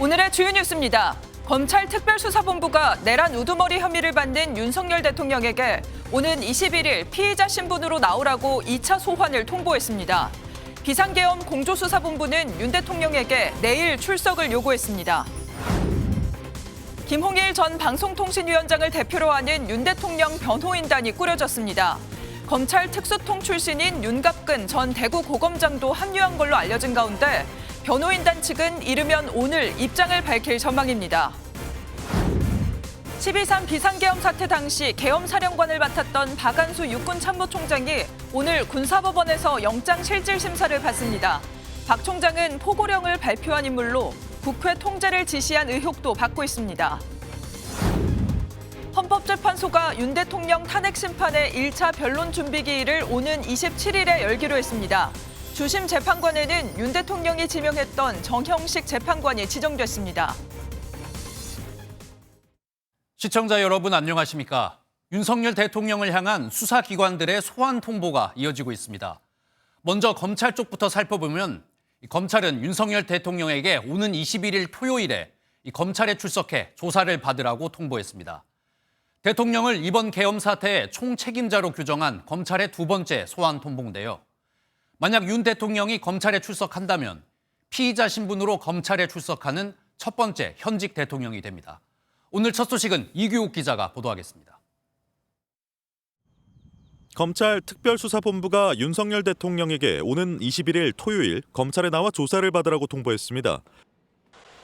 오늘의 주요 뉴스입니다. 검찰 특별수사본부가 내란 우두머리 혐의를 받는 윤석열 대통령에게 오는 21일 피의자 신분으로 나오라고 2차 소환을 통보했습니다. 비상계엄 공조수사본부는 윤 대통령에게 내일 출석을 요구했습니다. 김홍일 전 방송통신위원장을 대표로 하는 윤 대통령 변호인단이 꾸려졌습니다. 검찰 특수통 출신인 윤갑근 전 대구고검장도 합류한 걸로 알려진 가운데 변호인단 측은 이르면 오늘 입장을 밝힐 전망입니다. 12.3 비상계엄 사태 당시 계엄사령관을 맡았던 박안수 육군참모총장이 오늘 군사법원에서 영장실질심사를 받습니다. 박 총장은 포고령을 발표한 인물로 국회 통제를 지시한 의혹도 받고 있습니다. 헌법재판소가 윤 대통령 탄핵 심판의 1차 변론 준비기일을 오는 27일에 열기로 했습니다. 주심 재판관에는 윤 대통령이 지명했던 정형식 재판관이 지정됐습니다. 시청자 여러분 안녕하십니까? 윤석열 대통령을 향한 수사기관들의 소환 통보가 이어지고 있습니다. 먼저 검찰 쪽부터 살펴보면 검찰은 윤석열 대통령에게 오는 21일 토요일에 검찰에 출석해 조사를 받으라고 통보했습니다. 대통령을 이번 계엄 사태의 총책임자로 규정한 검찰의 두 번째 소환 통보인데요. 만약 윤 대통령이 검찰에 출석한다면 피의자 신분으로 검찰에 출석하는 첫 번째 현직 대통령이 됩니다. 오늘 첫 소식은 이규옥 기자가 보도하겠습니다. 검찰 특별수사본부가 윤석열 대통령에게 오는 21일 토요일 검찰에 나와 조사를 받으라고 통보했습니다.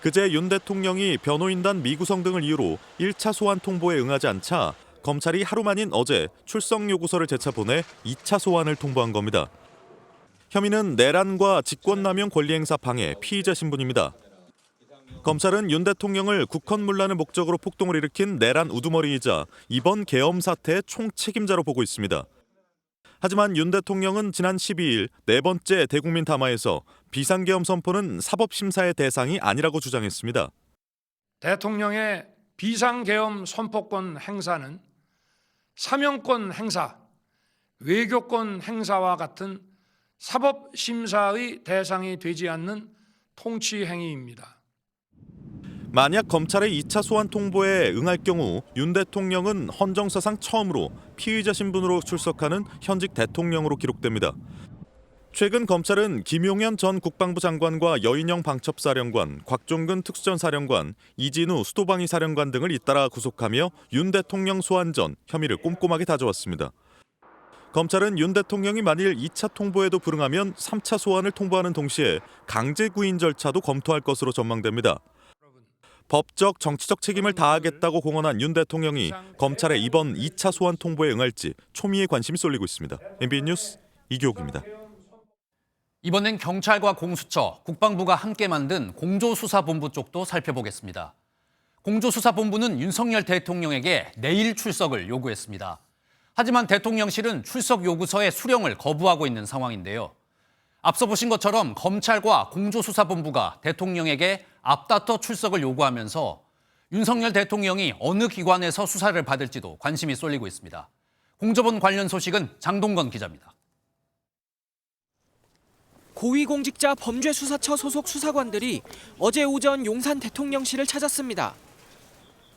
그제 윤 대통령이 변호인단 미구성 등을 이유로 1차 소환 통보에 응하지 않자 검찰이 하루 만인 어제 출석 요구서를 재차 보내 2차 소환을 통보한 겁니다. 혐의는 내란과 직권남용 권리행사 방해, 피의자 신분입니다. 검찰은 윤 대통령을 국헌문란을 목적으로 폭동을 일으킨 내란 우두머리이자 이번 계엄 사태의 총책임자로 보고 있습니다. 하지만 윤 대통령은 지난 12일 네 번째 대국민 담화에서 비상계엄 선포는 사법심사의 대상이 아니라고 주장했습니다. 대통령의 비상계엄 선포권 행사는 사명권 행사, 외교권 행사와 같은 사법심사의 대상이 되지 않는 통치행위입니다. 만약 검찰의 2차 소환 통보에 응할 경우 윤 대통령은 헌정사상 처음으로 피의자 신분으로 출석하는 현직 대통령으로 기록됩니다. 최근 검찰은 김용현 전 국방부 장관과 여인영 방첩사령관, 곽종근 특수전사령관, 이진우 수도방위 사령관 등을 잇따라 구속하며 윤 대통령 소환 전 혐의를 꼼꼼하게 다져왔습니다. 검찰은 윤 대통령이 만일 2차 통보에도 불응하면 3차 소환을 통보하는 동시에 강제 구인 절차도 검토할 것으로 전망됩니다. 법적, 정치적 책임을 다하겠다고 공언한 윤 대통령이 검찰의 이번 2차 소환 통보에 응할지 초미의 관심이 쏠리고 있습니다. MBN 뉴스 이규옥입니다. 이번엔 경찰과 공수처, 국방부가 함께 만든 공조수사본부 쪽도 살펴보겠습니다. 공조수사본부는 윤석열 대통령에게 내일 출석을 요구했습니다. 하지만 대통령실은 출석 요구서의 수령을 거부하고 있는 상황인데요. 앞서 보신 것처럼 검찰과 공조수사본부가 대통령에게 앞다퉈 출석을 요구하면서 윤석열 대통령이 어느 기관에서 수사를 받을지도 관심이 쏠리고 있습니다. 공조본 관련 소식은 장동건 기자입니다. 고위공직자 범죄수사처 소속 수사관들이 어제 오전 용산 대통령실을 찾았습니다.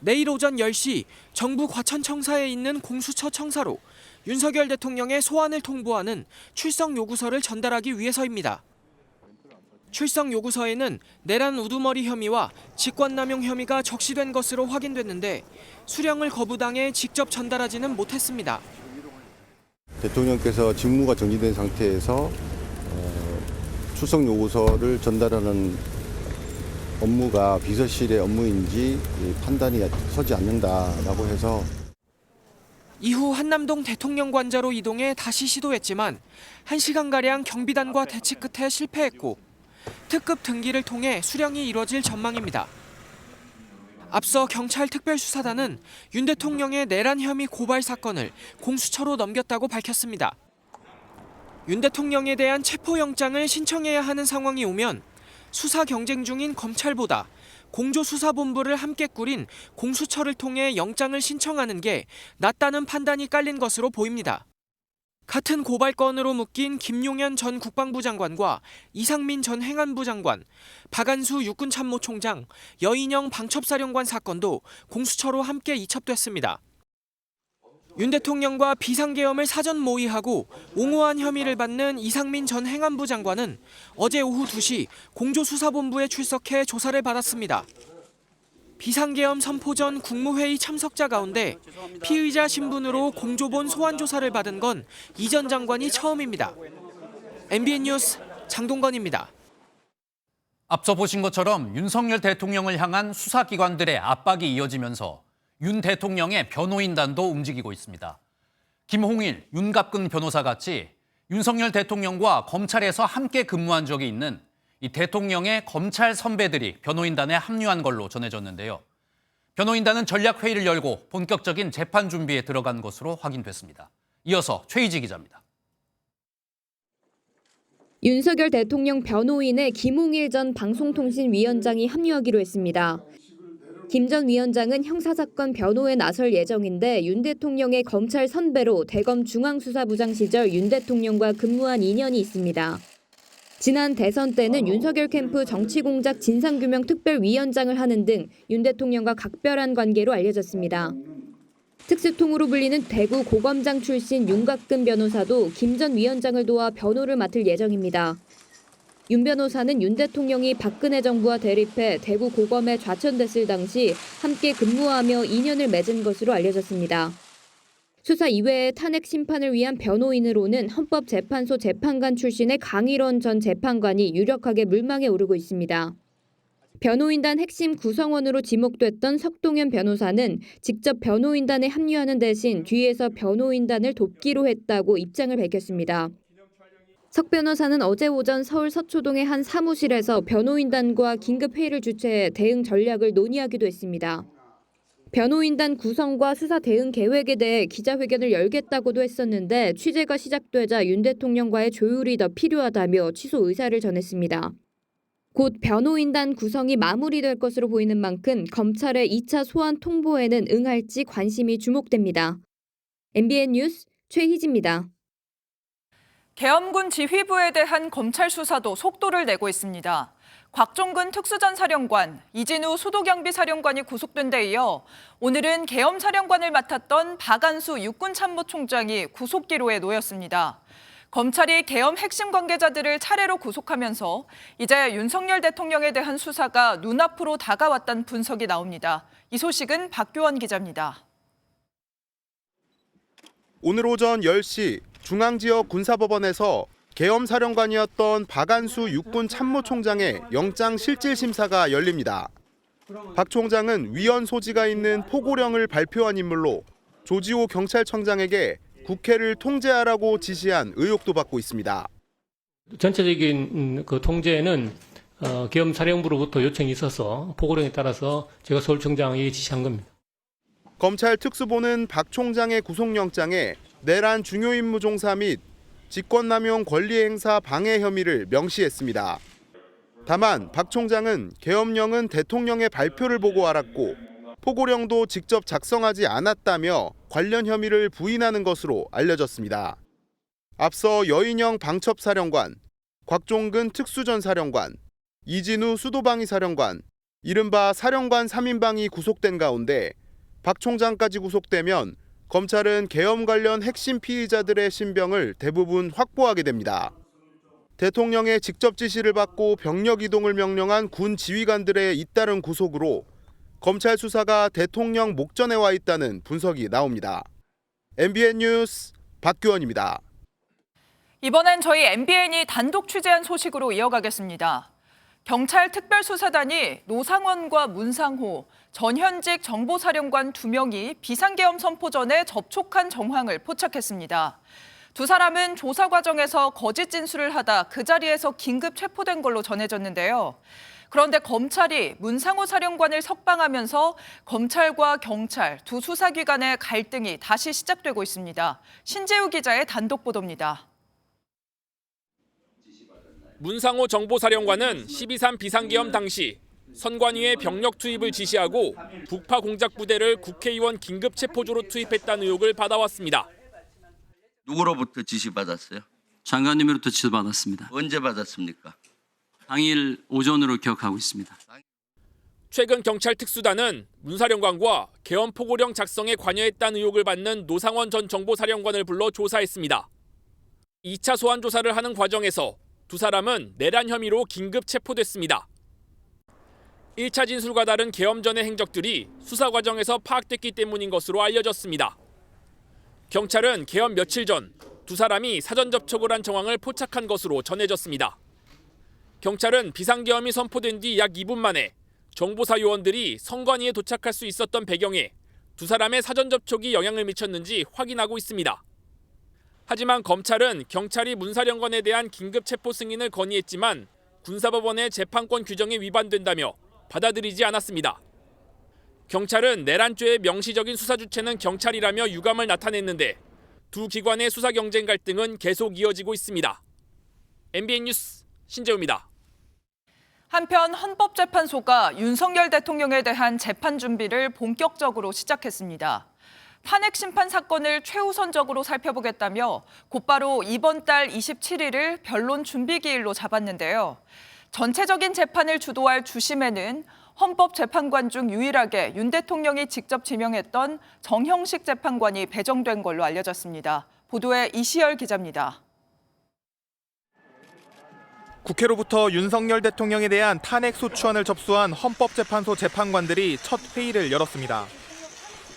내일 오전 10시 정부 과천청사에 있는 공수처 청사로 윤석열 대통령의 소환을 통보하는 출석 요구서를 전달하기 위해서입니다. 출석 요구서에는 내란 우두머리 혐의와 직권남용 혐의가 적시된 것으로 확인됐는데 수령을 거부당해 직접 전달하지는 못했습니다. 대통령께서 직무가 정지된 상태에서 출석 요구서를 전달하는 업무가 비서실의 업무인지 판단이 서지 않는다라고 해서 이후 한남동 대통령관저로 이동해 다시 시도했지만 1시간가량 경비단과 대치 끝에 실패했고 특급 등기를 통해 수령이 이뤄질 전망입니다. 앞서 경찰 특별수사단은 윤 대통령의 내란 혐의 고발 사건을 공수처로 넘겼다고 밝혔습니다. 윤 대통령에 대한 체포영장을 신청해야 하는 상황이 오면 수사 경쟁 중인 검찰보다 공조수사본부를 함께 꾸린 공수처를 통해 영장을 신청하는 게 낫다는 판단이 깔린 것으로 보입니다. 같은 고발건으로 묶인 김용현 전 국방부 장관과 이상민 전 행안부 장관, 박안수 육군참모총장, 여인영 방첩사령관 사건도 공수처로 함께 이첩됐습니다. 윤 대통령과 비상계엄을 사전 모의하고 옹호한 혐의를 받는 이상민 전 행안부 장관은 어제 오후 2시 공조수사본부에 출석해 조사를 받았습니다. 비상계엄 선포 전 국무회의 참석자 가운데 피의자 신분으로 공조본 소환 조사를 받은 건 이 전 장관이 처음입니다. MBN 뉴스 장동건입니다. 앞서 보신 것처럼 윤석열 대통령을 향한 수사기관들의 압박이 이어지면서 윤 대통령의 변호인단도 움직이고 있습니다. 김홍일, 윤갑근 변호사 같이 윤석열 대통령과 검찰에서 함께 근무한 적이 있는 이 대통령의 검찰 선배들이 변호인단에 합류한 걸로 전해졌는데요. 변호인단은 전략회의를 열고 본격적인 재판 준비에 들어간 것으로 확인됐습니다. 이어서 최희지 기자입니다. 윤석열 대통령 변호인의 김홍일 전 방송통신위원장이 합류하기로 했습니다. 김 전 위원장은 형사사건 변호에 나설 예정인데 윤 대통령의 검찰 선배로 대검 중앙수사부장 시절 윤 대통령과 근무한 인연이 있습니다. 지난 대선 때는 윤석열 캠프 정치공작 진상규명 특별위원장을 하는 등 윤 대통령과 각별한 관계로 알려졌습니다. 특수통으로 불리는 대구 고검장 출신 윤갑근 변호사도 김 전 위원장을 도와 변호를 맡을 예정입니다. 윤 변호사는 윤 대통령이 박근혜 정부와 대립해 대구 고검에 좌천됐을 당시 함께 근무하며 인연을 맺은 것으로 알려졌습니다. 수사 이외에 탄핵 심판을 위한 변호인으로는 헌법재판소 재판관 출신의 강일원 전 재판관이 유력하게 물망에 오르고 있습니다. 변호인단 핵심 구성원으로 지목됐던 석동현 변호사는 직접 변호인단에 합류하는 대신 뒤에서 변호인단을 돕기로 했다고 입장을 밝혔습니다. 석 변호사는 어제 오전 서울 서초동의 한 사무실에서 변호인단과 긴급회의를 주최해 대응 전략을 논의하기도 했습니다. 변호인단 구성과 수사 대응 계획에 대해 기자회견을 열겠다고도 했었는데 취재가 시작되자 윤 대통령과의 조율이 더 필요하다며 취소 의사를 전했습니다. 곧 변호인단 구성이 마무리될 것으로 보이는 만큼 검찰의 2차 소환 통보에는 응할지 관심이 주목됩니다. MBN 뉴스 최희지입니다. 계엄군 지휘부에 대한 검찰 수사도 속도를 내고 있습니다. 곽종근 특수전사령관, 이진우 수도경비사령관이 구속된 데 이어 오늘은 계엄사령관을 맡았던 박안수 육군참모총장이 구속기로에 놓였습니다. 검찰이 계엄 핵심 관계자들을 차례로 구속하면서 이제 윤석열 대통령에 대한 수사가 눈앞으로 다가왔다는 분석이 나옵니다. 이 소식은 박규원 기자입니다. 오늘 오전 10시 중앙지역 군사법원에서 계엄사령관이었던 박안수 육군참모총장의 영장실질심사가 열립니다. 박 총장은 위헌 소지가 있는 포고령을 발표한 인물로 조지호 경찰청장에게 국회를 통제하라고 지시한 의혹도 받고 있습니다. 전체적인 그 통제는 계엄사령부로부터 요청이 있어서 포고령에 따라서 제가 서울청장에게 지시한 겁니다. 검찰 특수부는 박 총장의 구속영장에 내란 중요 임무 종사 및 직권남용 권리행사 방해 혐의를 명시했습니다. 다만 박 총장은 계엄령은 대통령의 발표를 보고 알았고 포고령도 직접 작성하지 않았다며 관련 혐의를 부인하는 것으로 알려졌습니다. 앞서 여인영 방첩사령관, 곽종근 특수전사령관, 이진우 수도방위사령관, 이른바 사령관 3인방이 구속된 가운데 박 총장까지 구속되면 검찰은 계엄 관련 핵심 피의자들의 신병을 대부분 확보하게 됩니다. 대통령의 직접 지시를 받고 병력 이동을 명령한 군 지휘관들의 잇따른 구속으로 검찰 수사가 대통령 목전에 와 있다는 분석이 나옵니다. MBN 뉴스 박규원입니다. 이번엔 저희 MBN이 단독 취재한 소식으로 이어가겠습니다. 경찰 특별수사단이 노상원과 문상호, 전현직 정보사령관 2명이 비상계엄 선포 전에 접촉한 정황을 포착했습니다. 두 사람은 조사 과정에서 거짓 진술을 하다 그 자리에서 긴급 체포된 걸로 전해졌는데요. 그런데 검찰이 문상호 사령관을 석방하면서 검찰과 경찰 두 수사기관의 갈등이 다시 시작되고 있습니다. 신재우 기자의 단독 보도입니다. 문상호 정보사령관은 12.3 비상계엄 당시 선관위의 병력 투입을 지시하고 북파 공작 부대를 국회의원 긴급 체포조로 투입했다는 의혹을 받아왔습니다. 누구로부터 지시받았어요? 장관님으로부터 지시받았습니다. 언제 받았습니까? 당일 오전으로 기억하고 있습니다. 최근 경찰 특수단은 문사령관과 계엄 포고령 작성에 관여했다는 의혹을 받는 노상원 전 정보사령관을 불러 조사했습니다. 2차 소환 조사를 하는 과정에서 두 사람은 내란 혐의로 긴급 체포됐습니다. 1차 진술과 다른 계엄 전의 행적들이 수사 과정에서 파악됐기 때문인 것으로 알려졌습니다. 경찰은 계엄 며칠 전 두 사람이 사전 접촉을 한 정황을 포착한 것으로 전해졌습니다. 경찰은 비상계엄이 선포된 뒤 약 2분 만에 정보사 요원들이 선관위에 도착할 수 있었던 배경에 두 사람의 사전 접촉이 영향을 미쳤는지 확인하고 있습니다. 하지만 검찰은 경찰이 문사령관에 대한 긴급 체포 승인을 건의했지만 군사법원의 재판권 규정에 위반된다며 받아들이지 않았습니다. 경찰은 내란죄의 명시적인 수사 주체는 경찰이라며 유감을 나타냈는데 두 기관의 수사 경쟁 갈등은 계속 이어지고 있습니다. MBN 뉴스 신재우입니다. 한편 헌법재판소가 윤석열 대통령에 대한 재판 준비를 본격적으로 시작했습니다. 탄핵 심판 사건을 최우선적으로 살펴보겠다며 곧바로 이번 달 27일을 변론 준비 기일로 잡았는데요. 전체적인 재판을 주도할 주심에는 헌법재판관 중 유일하게 윤 대통령이 직접 지명했던 정형식 재판관이 배정된 걸로 알려졌습니다. 보도에 이시열 기자입니다. 국회로부터 윤석열 대통령에 대한 탄핵 소추안을 접수한 헌법재판소 재판관들이 첫 회의를 열었습니다.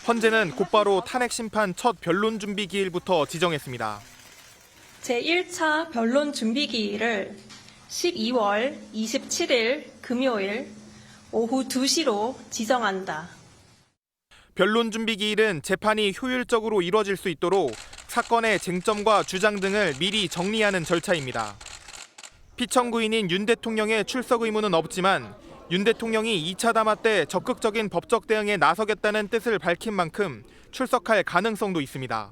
헌재는 곧바로 탄핵 심판 첫 변론 준비 기일부터 지정했습니다. 제1차 변론 준비 기일을 12월 27일 금요일 오후 2시로 지정한다. 변론 준비 기일은 재판이 효율적으로 이뤄질 수 있도록 사건의 쟁점과 주장 등을 미리 정리하는 절차입니다. 피청구인인 윤 대통령의 출석 의무는 없지만 윤 대통령이 2차 담화 때 적극적인 법적 대응에 나서겠다는 뜻을 밝힌 만큼 출석할 가능성도 있습니다.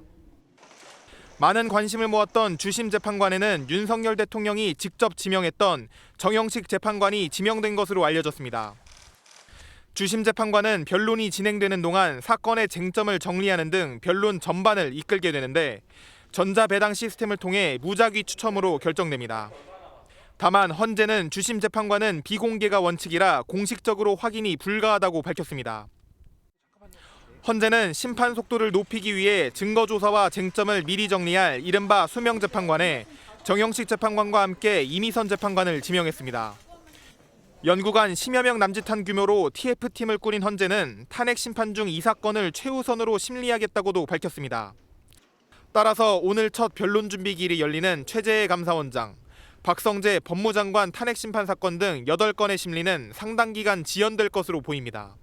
많은 관심을 모았던 주심 재판관에는 윤석열 대통령이 직접 지명했던 정형식 재판관이 지명된 것으로 알려졌습니다. 주심 재판관은 변론이 진행되는 동안 사건의 쟁점을 정리하는 등 변론 전반을 이끌게 되는데 전자배당 시스템을 통해 무작위 추첨으로 결정됩니다. 다만 헌재는 주심 재판관은 비공개가 원칙이라 공식적으로 확인이 불가하다고 밝혔습니다. 헌재는 심판 속도를 높이기 위해 증거조사와 쟁점을 미리 정리할 이른바 수명재판관에 정형식 재판관과 함께 이미선 재판관을 지명했습니다. 연구관 10여 명 남짓한 규모로 TF팀을 꾸린 헌재는 탄핵 심판 중 이 사건을 최우선으로 심리하겠다고도 밝혔습니다. 따라서 오늘 첫 변론 준비 기일이 열리는 최재해 감사원장, 박성재 법무장관 탄핵 심판 사건 등 8건의 심리는 상당 기간 지연될 것으로 보입니다.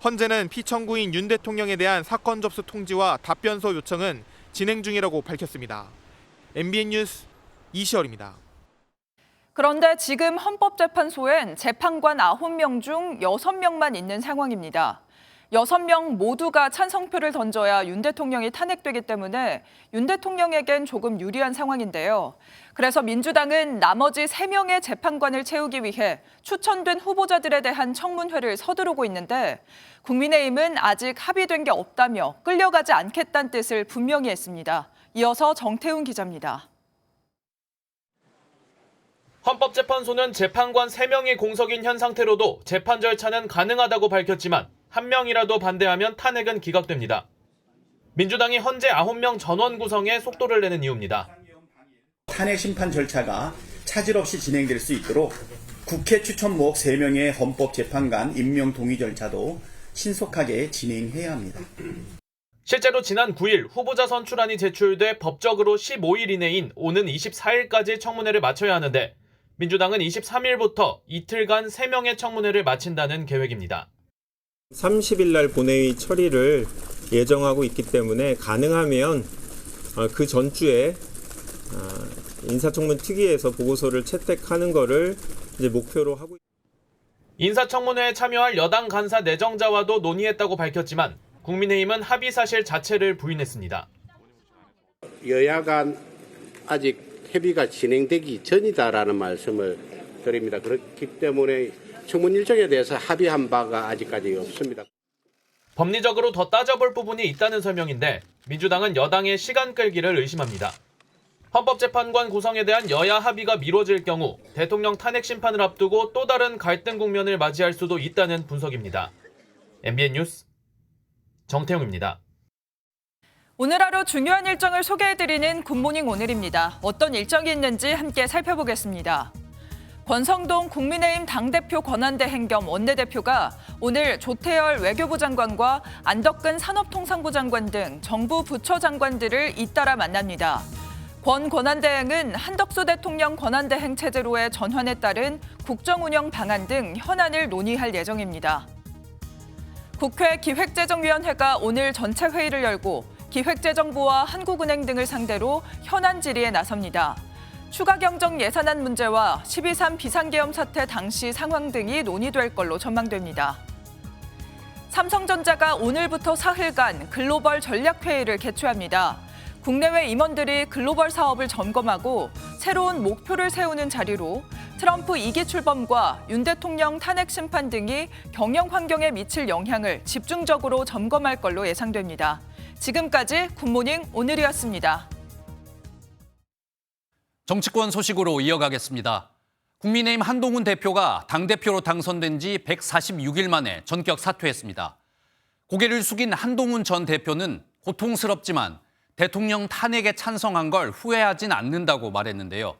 헌재는 피청구인 윤 대통령에 대한 사건 접수 통지와 답변서 요청은 진행 중이라고 밝혔습니다. MBN 뉴스 이시열입니다. 그런데 지금 헌법재판소엔 재판관 9명 중 6명만 있는 상황입니다. 6명 모두가 찬성표를 던져야 윤 대통령이 탄핵되기 때문에 윤 대통령에겐 조금 유리한 상황인데요. 그래서 민주당은 나머지 3명의 재판관을 채우기 위해 추천된 후보자들에 대한 청문회를 서두르고 있는데 국민의힘은 아직 합의된 게 없다며 끌려가지 않겠다는 뜻을 분명히 했습니다. 이어서 정태훈 기자입니다. 헌법재판소는 재판관 3명이 공석인 현 상태로도 재판 절차는 가능하다고 밝혔지만 한 명이라도 반대하면 탄핵은 기각됩니다. 민주당이 헌재 9명 전원 구성에 속도를 내는 이유입니다. 탄핵 심판 절차가 차질 없이 진행될 수 있도록 국회 추천목 3명의 헌법재판관 임명 동의 절차도 신속하게 진행해야 합니다. 실제로 지난 9일 후보자 선출안이 제출돼 법적으로 15일 이내인 오는 24일까지 청문회를 마쳐야 하는데 민주당은 23일부터 이틀간 3명의 청문회를 마친다는 계획입니다. 30일 날 본회의 처리를 예정하고 있기 때문에 가능하면 그 전주에 인사청문 특위에서 보고서를 채택하는 것을 이제 목표로 하고 있습니다. 인사청문회에 참여할 여당 간사 내정자와도 논의했다고 밝혔지만 국민의힘은 합의 사실 자체를 부인했습니다. 여야 간 아직 협의가 진행되기 전이다라는 말씀을 드립니다. 그렇기 때문에 청문 일정에 대해서 합의한 바가 아직까지 없습니다. 법리적으로 더 따져볼 부분이 있다는 설명인데 민주당은 여당의 시간 끌기를 의심합니다. 헌법재판관 구성에 대한 여야 합의가 미뤄질 경우 대통령 탄핵 심판을 앞두고 또 다른 갈등 국면을 맞이할 수도 있다는 분석입니다. MBN 뉴스 정태웅입니다. 오늘 하루 중요한 일정을 소개해드리는 굿모닝 오늘입니다. 어떤 일정이 있는지 함께 살펴보겠습니다. 권성동 국민의힘 당대표 권한대행 겸 원내대표가 오늘 조태열 외교부 장관과 안덕근 산업통상부 장관 등 정부 부처 장관들을 잇따라 만납니다. 권 권한대행은 한덕수 대통령 권한대행 체제로의 전환에 따른 국정운영 방안 등 현안을 논의할 예정입니다. 국회 기획재정위원회가 오늘 전체 회의를 열고 기획재정부와 한국은행 등을 상대로 현안 질의에 나섭니다. 추가 경정 예산안 문제와 12.3 비상계엄 사태 당시 상황 등이 논의될 걸로 전망됩니다. 삼성전자가 오늘부터 사흘간 글로벌 전략회의를 개최합니다. 국내외 임원들이 글로벌 사업을 점검하고 새로운 목표를 세우는 자리로 트럼프 2기 출범과 윤 대통령 탄핵 심판 등이 경영 환경에 미칠 영향을 집중적으로 점검할 걸로 예상됩니다. 지금까지 굿모닝 오늘이었습니다. 정치권 소식으로 이어가겠습니다. 국민의힘 한동훈 대표가 당대표로 당선된 지 146일 만에 전격 사퇴했습니다. 고개를 숙인 한동훈 전 대표는 고통스럽지만 대통령 탄핵에 찬성한 걸 후회하진 않는다고 말했는데요.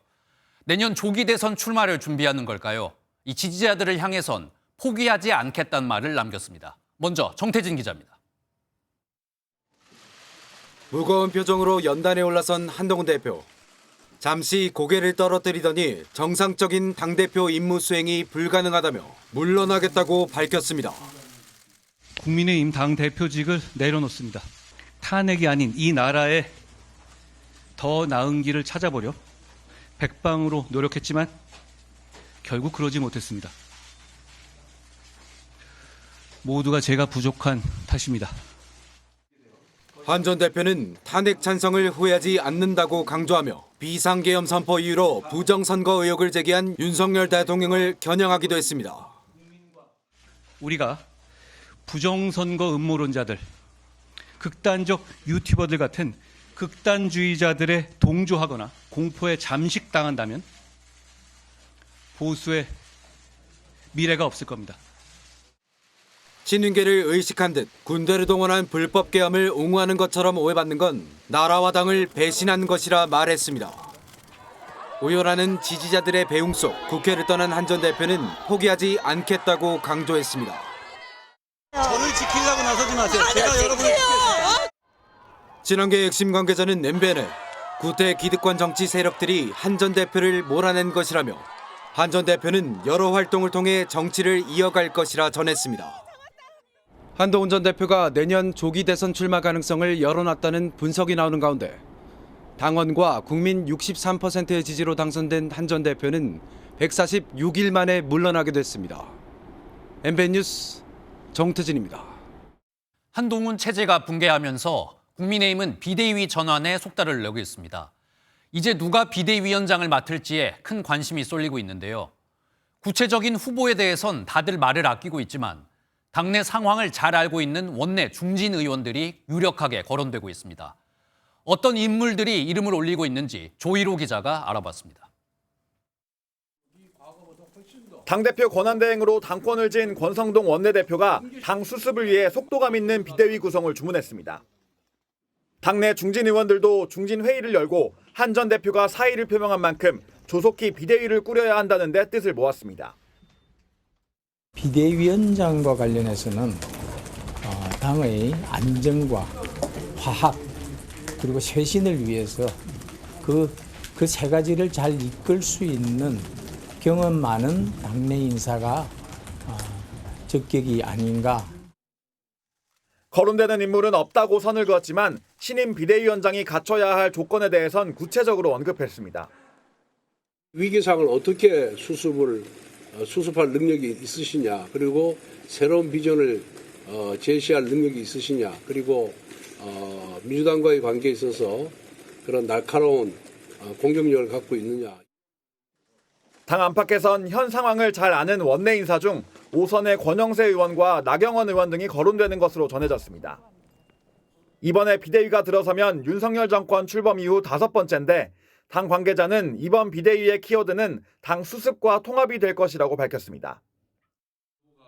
내년 조기 대선 출마를 준비하는 걸까요? 이 지지자들을 향해선 포기하지 않겠다는 말을 남겼습니다. 먼저 정태진 기자입니다. 무거운 표정으로 연단에 올라선 한동훈 대표. 잠시 고개를 떨어뜨리더니 정상적인 당대표 임무 수행이 불가능하다며 물러나겠다고 밝혔습니다. 국민의힘 당대표직을 내려놓습니다. 탄핵이 아닌 이 나라에 더 나은 길을 찾아보려 백방으로 노력했지만 결국 그러지 못했습니다. 모두가 제가 부족한 탓입니다. 한 전 대표는 탄핵 찬성을 후회하지 않는다고 강조하며 비상계엄 선포 이후로 부정선거 의혹을 제기한 윤석열 대통령을 겨냥하기도 했습니다. 우리가 부정선거 음모론자들, 극단적 유튜버들 같은 극단주의자들에 동조하거나 공포에 잠식당한다면 보수의 미래가 없을 겁니다. 친윤계를 의식한 듯 군대를 동원한 불법 계엄을 옹호하는 것처럼 오해받는 건 나라와 당을 배신한 것이라 말했습니다. 오열하는 지지자들의 배웅 속 국회를 떠난 한 전 대표는 포기하지 않겠다고 강조했습니다. 저를 지키려고 나서지 마세요. 제가 여러분을 친한계 핵심 관계자는 MBN에 구태 기득권 정치 세력들이 한 전 대표를 몰아낸 것이라며 한 전 대표는 여러 활동을 통해 정치를 이어갈 것이라 전했습니다. 한동훈 전 대표가 내년 조기 대선 출마 가능성을 열어놨다는 분석이 나오는 가운데 당원과 국민 63%의 지지로 당선된 한 전 대표는 146일 만에 물러나게 됐습니다. MBN 뉴스 정태진입니다. 한동훈 체제가 붕괴하면서 국민의힘은 비대위 전환에 속도를 내고 있습니다. 이제 누가 비대위원장을 맡을지에 큰 관심이 쏠리고 있는데요. 구체적인 후보에 대해선 다들 말을 아끼고 있지만 당내 상황을 잘 알고 있는 원내 중진 의원들이 유력하게 거론되고 있습니다. 어떤 인물들이 이름을 올리고 있는지 조희로 기자가 알아봤습니다. 당대표 권한대행으로 당권을 쥔 권성동 원내대표가 당 수습을 위해 속도감 있는 비대위 구성을 주문했습니다. 당내 중진 의원들도 중진 회의를 열고 한 전 대표가 사의를 표명한 만큼 조속히 비대위를 꾸려야 한다는 데 뜻을 모았습니다. 비대위원장과 관련해서는 당의 안정과 화합 그리고 쇄신을 위해서 그 세 가지를 잘 이끌 수 있는 경험 많은 당내 인사가 적격이 아닌가. 거론되는 인물은 없다고 선을 그었지만 신임 비대위원장이 갖춰야 할 조건에 대해선 구체적으로 언급했습니다. 위기상을 어떻게 수습할 능력이 있으시냐, 그리고 새로운 비전을 제시할 능력이 있으시냐, 그리고 민주당과의 관계에 있어서 그런 날카로운 공격력을 갖고 있느냐. 당 안팎에선 현 상황을 잘 아는 원내 인사 중 5선의 권영세 의원과 나경원 의원 등이 거론되는 것으로 전해졌습니다. 이번에 비대위가 들어서면 윤석열 정권 출범 이후 5번째인데 당 관계자는 이번 비대위의 키워드는 당 수습과 통합이 될 것이라고 밝혔습니다.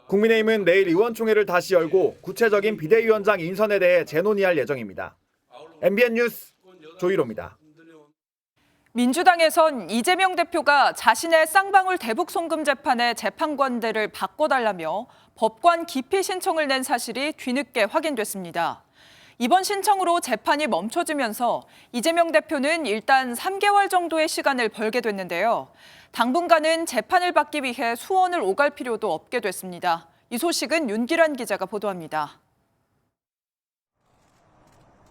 국민의힘은 내일 의원총회를 다시 열고 구체적인 비대위원장 인선에 대해 재논의할 예정입니다. MBN 뉴스 조희로입니다. 민주당에선 이재명 대표가 자신의 쌍방울 대북 송금 재판의 재판관들을 바꿔달라며 법관 기피 신청을 낸 사실이 뒤늦게 확인됐습니다. 이번 신청으로 재판이 멈춰지면서 이재명 대표는 일단 3개월 정도의 시간을 벌게 됐는데요. 당분간은 재판을 받기 위해 수원을 오갈 필요도 없게 됐습니다. 이 소식은 윤기란 기자가 보도합니다.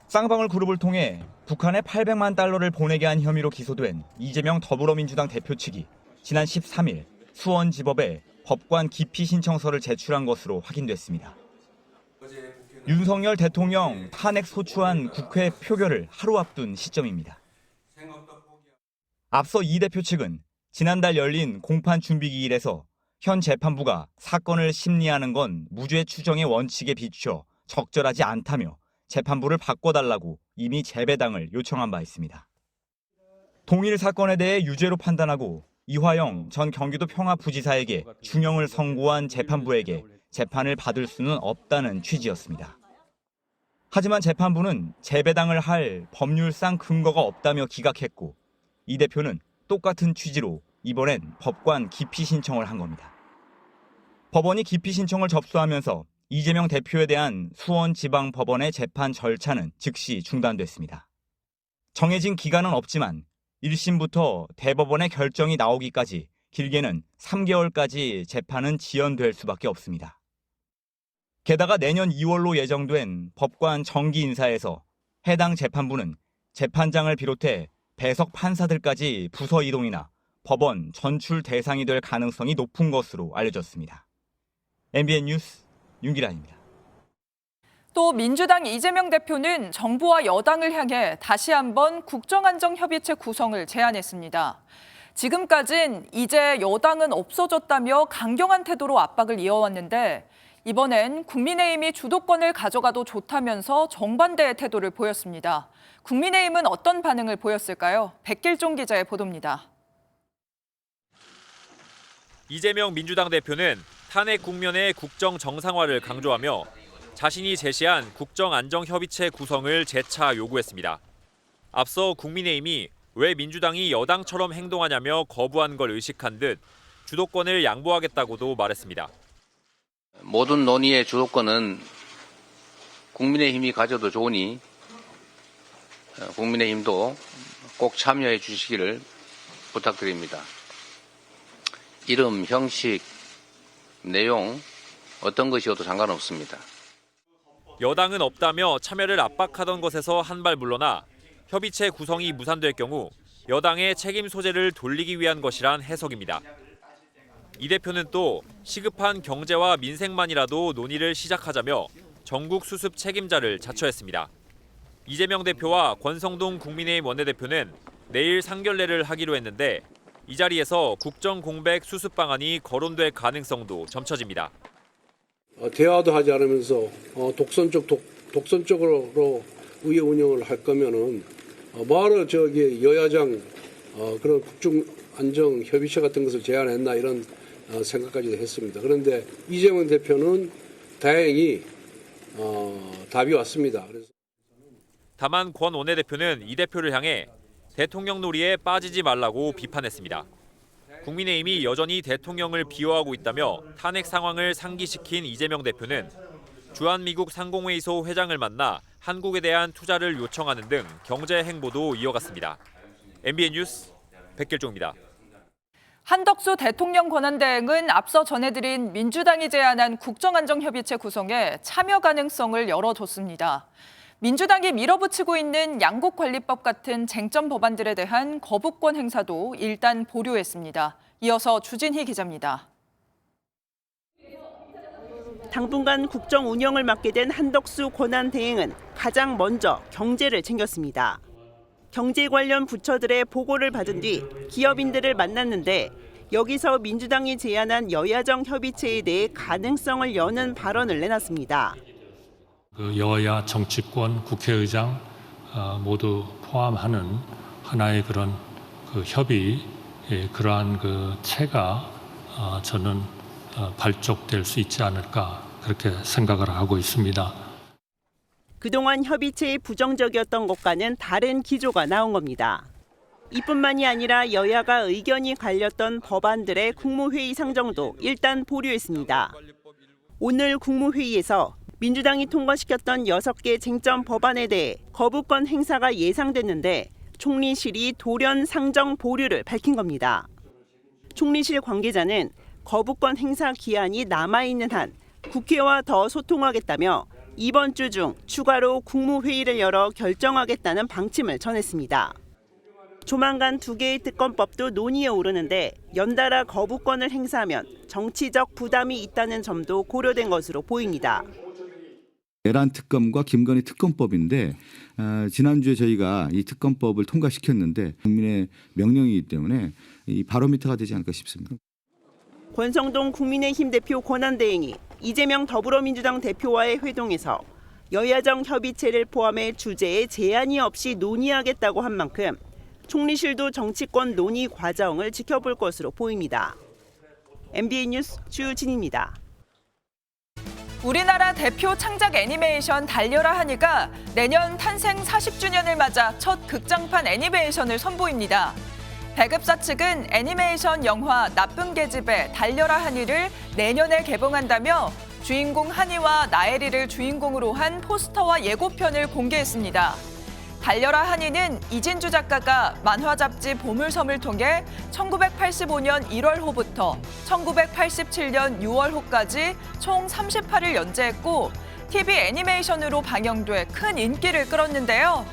쌍방울 그룹을 통해 북한에 800만 달러를 보내게 한 혐의로 기소된 이재명 더불어민주당 대표 측이 지난 13일 수원지법에 법관 기피 신청서를 제출한 것으로 확인됐습니다. 윤석열 대통령 탄핵 소추안 국회 표결을 하루 앞둔 시점입니다. 앞서 이 대표 측은 지난달 열린 공판 준비기일에서 현 재판부가 사건을 심리하는 건 무죄 추정의 원칙에 비추어 적절하지 않다며 재판부를 바꿔달라고 이미 재배당을 요청한 바 있습니다. 동일 사건에 대해 유죄로 판단하고 이화영 전 경기도 평화부지사에게 중형을 선고한 재판부에게 재판을 받을 수는 없다는 취지였습니다. 하지만 재판부는 재배당을 할 법률상 근거가 없다며 기각했고 이 대표는 똑같은 취지로 이번엔 법관 기피 신청을 한 겁니다. 법원이 기피 신청을 접수하면서 이재명 대표에 대한 수원지방법원의 재판 절차는 즉시 중단됐습니다. 정해진 기간은 없지만 1심부터 대법원의 결정이 나오기까지 길게는 3개월까지 재판은 지연될 수밖에 없습니다. 게다가 내년 2월로 예정된 법관 정기 인사에서 해당 재판부는 재판장을 비롯해 배석 판사들까지 부서 이동이나 법원 전출 대상이 될 가능성이 높은 것으로 알려졌습니다. MBN 뉴스 윤기란입니다. 또 민주당 이재명 대표는 정부와 여당을 향해 다시 한번 국정안정협의체 구성을 제안했습니다. 지금까진 이제 여당은 없어졌다며 강경한 태도로 압박을 이어왔는데 이번엔 국민의힘이 주도권을 가져가도 좋다면서 정반대의 태도를 보였습니다. 국민의힘은 어떤 반응을 보였을까요? 백길종 기자의 보도입니다. 이재명 민주당 대표는 탄핵 국면의 국정 정상화를 강조하며 자신이 제시한 국정안정협의체 구성을 재차 요구했습니다. 앞서 국민의힘이 왜 민주당이 여당처럼 행동하냐며 거부한 걸 의식한 듯 주도권을 양보하겠다고도 말했습니다. 모든 논의의 주도권은 국민의힘이 가져도 좋으니 국민의힘도 꼭 참여해 주시기를 부탁드립니다. 이름, 형식, 내용 어떤 것이어도 상관없습니다. 여당은 없다며 참여를 압박하던 것에서 한 발 물러나 협의체 구성이 무산될 경우 여당의 책임 소재를 돌리기 위한 것이란 해석입니다. 이 대표는 또 시급한 경제와 민생만이라도 논의를 시작하자며 전국 수습 책임자를 자처했습니다. 이재명 대표와 권성동 국민의힘 원내대표는 내일 상견례를 하기로 했는데 이 자리에서 국정 공백 수습 방안이 거론될 가능성도 점쳐집니다. 대화도 하지 않으면서 독선적으로 의회 운영을 할 거면은 뭐하러 여야장 그런 국정안정협의체 같은 것을 제안했나 이런 생각까지도 했습니다. 그런데 이재명 대표는 다행히 답이 왔습니다. 다만 권 원내대표는 이 대표를 향해 대통령 놀이에 빠지지 말라고 비판했습니다. 국민의힘이 여전히 대통령을 비호하고 있다며 탄핵 상황을 상기시킨 이재명 대표는 주한미국 상공회의소 회장을 만나 한국에 대한 투자를 요청하는 등 경제 행보도 이어갔습니다. MBN 뉴스 백길종입니다. 한덕수 대통령 권한대행은 앞서 전해드린 민주당이 제안한 국정안정협의체 구성에 참여 가능성을 열어줬습니다. 민주당이 밀어붙이고 있는 양국관리법 같은 쟁점 법안들에 대한 거부권 행사도 일단 보류했습니다. 이어서 주진희 기자입니다. 당분간 국정 운영을 맡게 된 한덕수 권한대행은 가장 먼저 경제를 챙겼습니다. 경제 관련 부처들의 보고를 받은 뒤 기업인들을 만났는데 여기서 민주당이 제안한 여야정 협의체에 대해 가능성을 여는 발언을 내놨습니다. 여야 정치권, 국회의장 모두 포함하는 하나의 그런 협의, 그러한 체가 저는 발족될 수 있지 않을까 그렇게 생각을 하고 있습니다. 그동안 협의체에 부정적이었던 것과는 다른 기조가 나온 겁니다. 이뿐만이 아니라 여야가 의견이 갈렸던 법안들의 국무회의 상정도 일단 보류했습니다. 오늘 국무회의에서 민주당이 통과시켰던 6개 쟁점 법안에 대해 거부권 행사가 예상됐는데 총리실이 돌연 상정 보류를 밝힌 겁니다. 총리실 관계자는 거부권 행사 기한이 남아있는 한 국회와 더 소통하겠다며 이번 주 중 추가로 국무회의를 열어 결정하겠다는 방침을 전했습니다. 조만간 2개의 특검법도 논의에 오르는데 연달아 거부권을 행사하면 정치적 부담이 있다는 점도 고려된 것으로 보입니다. 내란 특검과 김건희 특검법인데 지난주에 저희가 이 특검법을 통과시켰는데 국민의 명령이기 때문에 이 바로미터가 되지 않을까 싶습니다. 권성동 국민의힘 대표 권한대행이 이재명 더불어민주당 대표와의 회동에서 여야정 협의체를 포함해 주제에 제한이 없이 논의하겠다고 한 만큼 총리실도 정치권 논의 과정을 지켜볼 것으로 보입니다. MBN 뉴스 주진입니다. 우리나라 대표 창작 애니메이션 달려라 하니가 내년 탄생 40주년을 맞아 첫 극장판 애니메이션을 선보입니다. 배급사 측은 애니메이션 영화 나쁜 계집애 달려라 하니를 내년에 개봉한다며 주인공 한이와 나혜리를 주인공으로 한 포스터와 예고편을 공개했습니다. 달려라 한이는 이진주 작가가 만화 잡지 보물섬을 통해 1985년 1월호부터 1987년 6월호까지 총 38을 연재했고 TV 애니메이션으로 방영돼 큰 인기를 끌었는데요.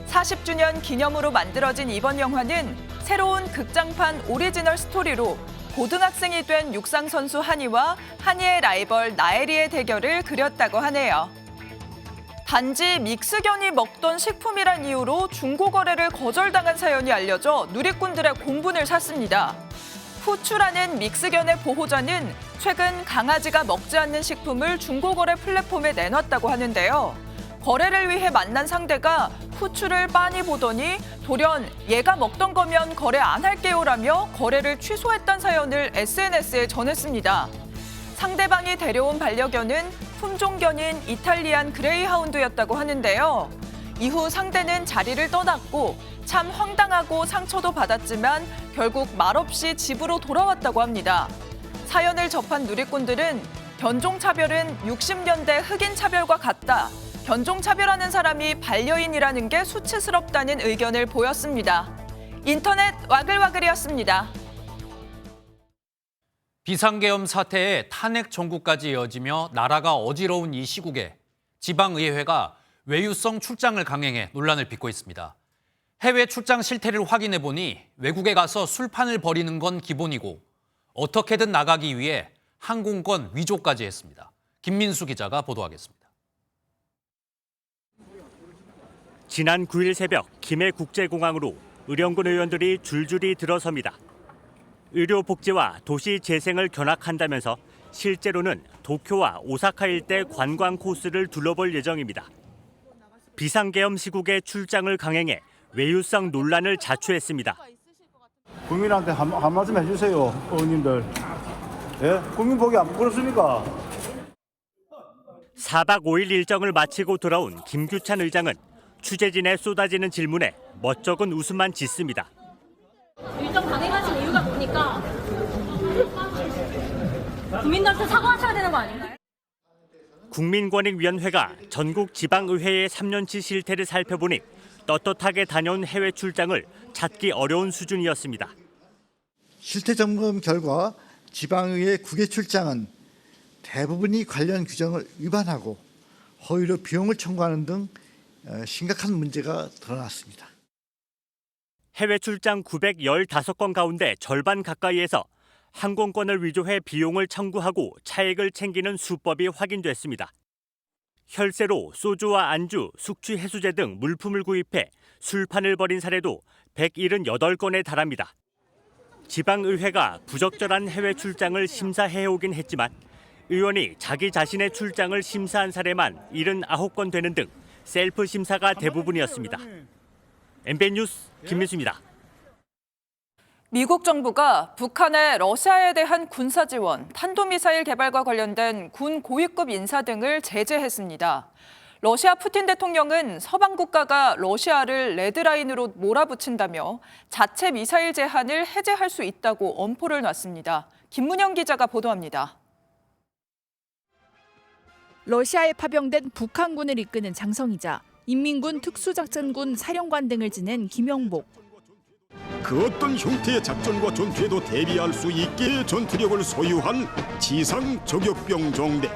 40주년 기념으로 만들어진 이번 영화는 새로운 극장판 오리지널 스토리로 고등학생이 된 육상 선수 한이와 한이의 라이벌 나혜리의 대결을 그렸다고 하네요. 단지 믹스견이 먹던 식품이란 이유로 중고거래를 거절당한 사연이 알려져 누리꾼들의 공분을 샀습니다. 후추라는 믹스견의 보호자는 최근 강아지가 먹지 않는 식품을 중고거래 플랫폼에 내놨다고 하는데요. 거래를 위해 만난 상대가 후추를 빤히 보더니 돌연 얘가 먹던 거면 거래 안 할게요라며 거래를 취소했던 사연을 SNS에 전했습니다. 상대방이 데려온 반려견은 품종견인 이탈리안 그레이하운드였다고 하는데요. 이후 상대는 자리를 떠났고 참 황당하고 상처도 받았지만 결국 말없이 집으로 돌아왔다고 합니다. 사연을 접한 누리꾼들은 견종차별은 60년대 흑인차별과 같다. 견종차별하는 사람이 반려인이라는 게 수치스럽다는 의견을 보였습니다. 인터넷 와글와글이었습니다. 비상계엄 사태에 탄핵 정국까지 이어지며 나라가 어지러운 이 시국에 지방의회가 외유성 출장을 강행해 논란을 빚고 있습니다. 해외 출장 실태를 확인해 보니 외국에 가서 술판을 벌이는 건 기본이고 어떻게든 나가기 위해 항공권 위조까지 했습니다. 김민수 기자가 보도하겠습니다. 지난 9일 새벽 김해국제공항으로 의령군 의원들이 줄줄이 들어섭니다. 의료복지와 도시재생을 견학한다면서 실제로는 도쿄와 오사카 일대 관광 코스를 둘러볼 예정입니다. 비상계엄 시국에 출장을 강행해 외유성 논란을 자초했습니다. 국민한테 한 말씀 해주세요, 의원님들. 예? 국민 보기 안 부끄럽습니까? 4박 5일 일정을 마치고 돌아온 김규찬 의장은 취재진의 쏟아지는 질문에 멋쩍은 웃음만 짓습니다. 일정 강행하신 이유가 뭡니까? 국민들한테 사과하셔야 되는 거 아닌가요? 국민권익위원회가 전국 지방의회의 3년치 실태를 살펴보니 떳떳하게 다녀온 해외 출장을 찾기 어려운 수준이었습니다. 실태 점검 결과 지방의회 9개 출장은 대부분이 관련 규정을 위반하고 허위로 비용을 청구하는 등 심각한 문제가 드러났습니다. 해외 출장 915건 가운데 절반 가까이에서 항공권을 위조해 비용을 청구하고 차액을 챙기는 수법이 확인됐습니다. 혈세로 소주와 안주, 숙취 해소제 등 물품을 구입해 술판을 벌인 사례도 178건에 달합니다. 지방의회가 부적절한 해외 출장을 심사해오긴 했지만 의원이 자기 자신의 출장을 심사한 사례만 79건 되는 등 셀프 심사가 대부분이었습니다. MBN 뉴스 김민수입니다. 미국 정부가 북한의 러시아에 대한 군사 지원, 탄도미사일 개발과 관련된 군 고위급 인사 등을 제재했습니다. 러시아 푸틴 대통령은 서방 국가가 러시아를 레드라인으로 몰아붙인다며 자체 미사일 제한을 해제할 수 있다고 엄포를 놨습니다. 김문영 기자가 보도합니다. 러시아에 파병된 북한군을 이끄는 장성이자 인민군 특수작전군 사령관 등을 지낸 김영복. 그 어떤 형태의 작전과 전투에도 대비할 수 있게 전투력을 소유한 지상 저격병 정대.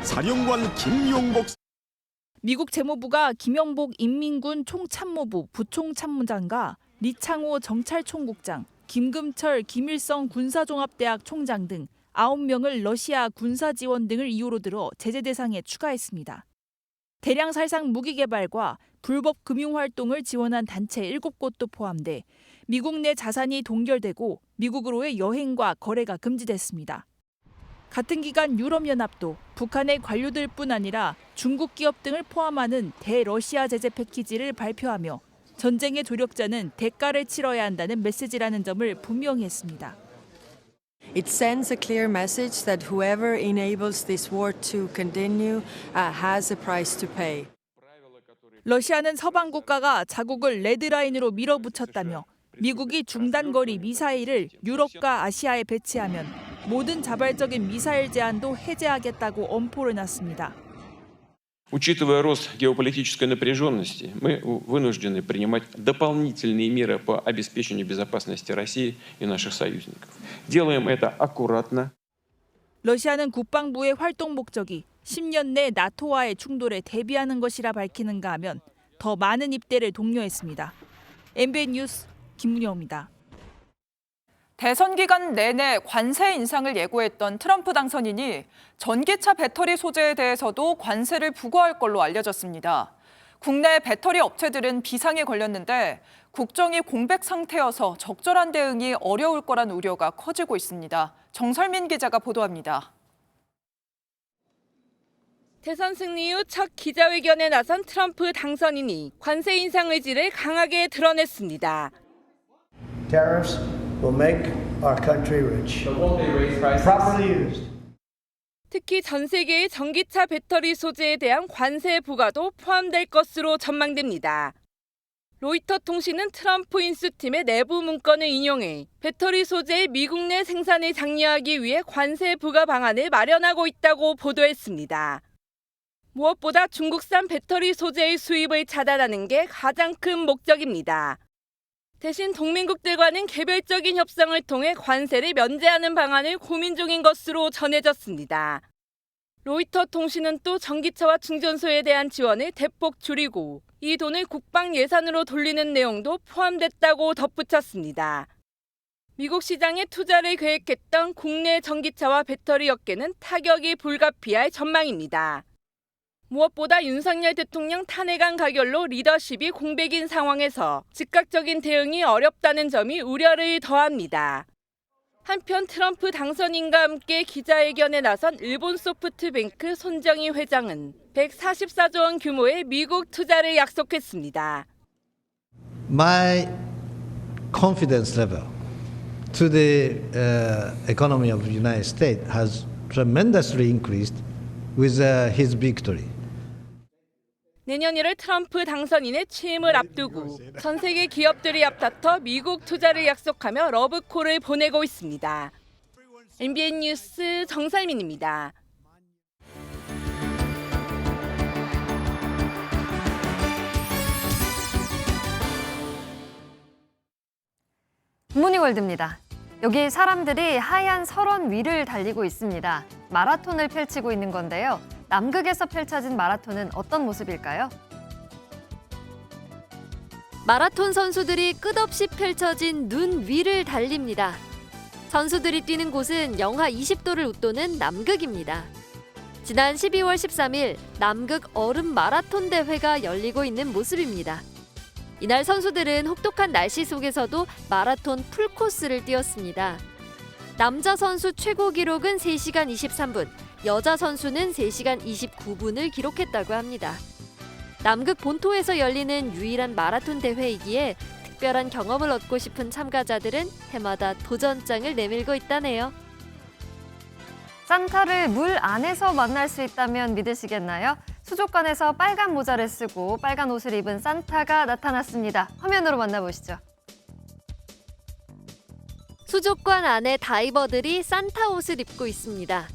사령관 김영복. 미국 재무부가 김영복 인민군 총참모부 부총참모장과 리창호 정찰총국장, 김금철 김일성 군사종합대학 총장 등 9명을 러시아 군사 지원 등을 이유로 들어 제재 대상에 추가했습니다. 대량 살상 무기 개발과 불법 금융활동을 지원한 단체 7곳도 포함돼 미국 내 자산이 동결되고 미국으로의 여행과 거래가 금지됐습니다. 같은 기간 유럽연합도 북한의 관료들뿐 아니라 중국 기업 등을 포함하는 대러시아 제재 패키지를 발표하며 전쟁의 조력자는 대가를 치러야 한다는 메시지라는 점을 분명히 했습니다. It sends a clear message that whoever enables this war to continue has a price to pay. 러시아는 서방 국가가 자국을 레드라인으로 밀어붙였다며 미국이 중단거리 미사일을 유럽과 아시아에 배치하면 모든 자발적인 미사일 제한도 해제하겠다고 엄포를 놨습니다. Учитывая рост геополитической напряженности, мы вынуждены принимать дополнительные меры по обеспечению безопасности России и наших союзников. Делаем это аккуратно. 러시아는 국방부의 활동 목적이 10년 내 나토와의 충돌에 대비하는 것이라 밝히는가 하면 더 많은 입대를 독려했습니다. MBN 뉴스 김문영입니다. 대선 기간 내내 관세 인상을 예고했던 트럼프 당선인이 전기차 배터리 소재에 대해서도 관세를 부과할 걸로 알려졌습니다. 국내 배터리 업체들은 비상에 걸렸는데 국정이 공백 상태여서 적절한 대응이 어려울 거란 우려가 커지고 있습니다. 정설민 기자가 보도합니다. 대선 승리 후 첫 기자회견에 나선 트럼프 당선인이 관세 인상 의지를 강하게 드러냈습니다. Tariffs will make our country rich. Properly used. 특히 전 세계의 전기차 배터리 소재에 대한 관세 부과도 포함될 것으로 전망됩니다. 로이터 통신은 트럼프 인수팀의 내부 문건을 인용해 배터리 소재의 미국 내 생산을 장려하기 위해 관세 부과 방안을 마련하고 있다고 보도했습니다. 무엇보다 중국산 배터리 소재의 수입을 차단하는 게 가장 큰 목적입니다. 대신 동맹국들과는 개별적인 협상을 통해 관세를 면제하는 방안을 고민 중인 것으로 전해졌습니다. 로이터 통신은 또 전기차와 충전소에 대한 지원을 대폭 줄이고 이 돈을 국방 예산으로 돌리는 내용도 포함됐다고 덧붙였습니다. 미국 시장에 투자를 계획했던 국내 전기차와 배터리 업계는 타격이 불가피할 전망입니다. 무엇보다 윤석열 대통령 탄핵안 가결로 리더십이 공백인 상황에서 즉각적인 대응이 어렵다는 점이 우려를 더합니다. 한편 트럼프 당선인과 함께 기자회견에 나선 일본 소프트뱅크 손정희 회장은 144조 원 규모의 미국 투자를 약속했습니다. My confidence level to the economy of the United States has tremendously increased with his victory. 내년 1월 트럼프 당선인의 취임을 앞두고 전 세계 기업들이 앞다퉈 미국 투자를 약속하며 러브콜을 보내고 있습니다. MBN 뉴스 정살민입니다. 굿모닝월드입니다. 여기 사람들이 하얀 설원 위를 달리고 있습니다. 마라톤을 펼치고 있는 건데요. 남극에서 펼쳐진 마라톤은 어떤 모습일까요? 마라톤 선수들이 끝없이 펼쳐진 눈 위를 달립니다. 선수들이 뛰는 곳은 영하 20도를 웃도는 남극입니다. 지난 12월 13일 남극 얼음 마라톤 대회가 열리고 있는 모습입니다. 이날 선수들은 혹독한 날씨 속에서도 마라톤 풀코스를 뛰었습니다. 남자 선수 최고 기록은 3시간 23분, 여자 선수는 3시간 29분을 기록했다고 합니다. 남극 본토에서 열리는 유일한 마라톤 대회이기에 특별한 경험을 얻고 싶은 참가자들은 해마다 도전장을 내밀고 있다네요. 산타를 물 안에서 만날 수 있다면 믿으시겠나요? 수족관에서 빨간 모자를 쓰고 빨간 옷을 입은 산타가 나타났습니다. 화면으로 만나보시죠. 수족관 안에 다이버들이 산타 옷을 입고 있습니다.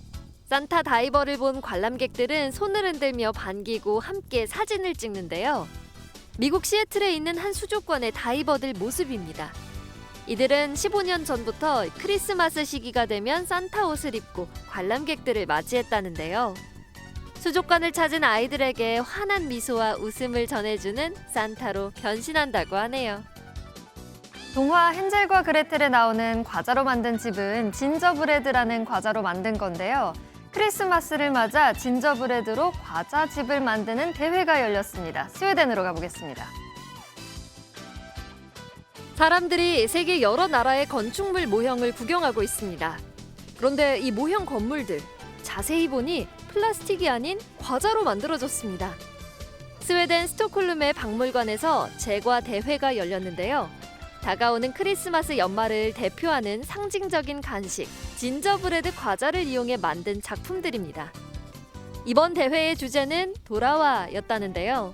산타 다이버를 본 관람객들은 손을 흔들며 반기고 함께 사진을 찍는데요. 미국 시애틀에 있는 한 수족관의 다이버들 모습입니다. 이들은 15년 전부터 크리스마스 시기가 되면 산타 옷을 입고 관람객들을 맞이했다는데요. 수족관을 찾은 아이들에게 환한 미소와 웃음을 전해주는 산타로 변신한다고 하네요. 동화 헨젤과 그레텔에 나오는 과자로 만든 집은 진저브레드라는 과자로 만든 건데요. 크리스마스를 맞아 진저브레드로 과자집을 만드는 대회가 열렸습니다. 스웨덴으로 가보겠습니다. 사람들이 세계 여러 나라의 건축물 모형을 구경하고 있습니다. 그런데 이 모형 건물들, 자세히 보니 플라스틱이 아닌 과자로 만들어졌습니다. 스웨덴 스톡홀름의 박물관에서 제과 대회가 열렸는데요. 다가오는 크리스마스 연말을 대표하는 상징적인 간식, 진저브레드 과자를 이용해 만든 작품들입니다. 이번 대회의 주제는 돌아와였다는데요.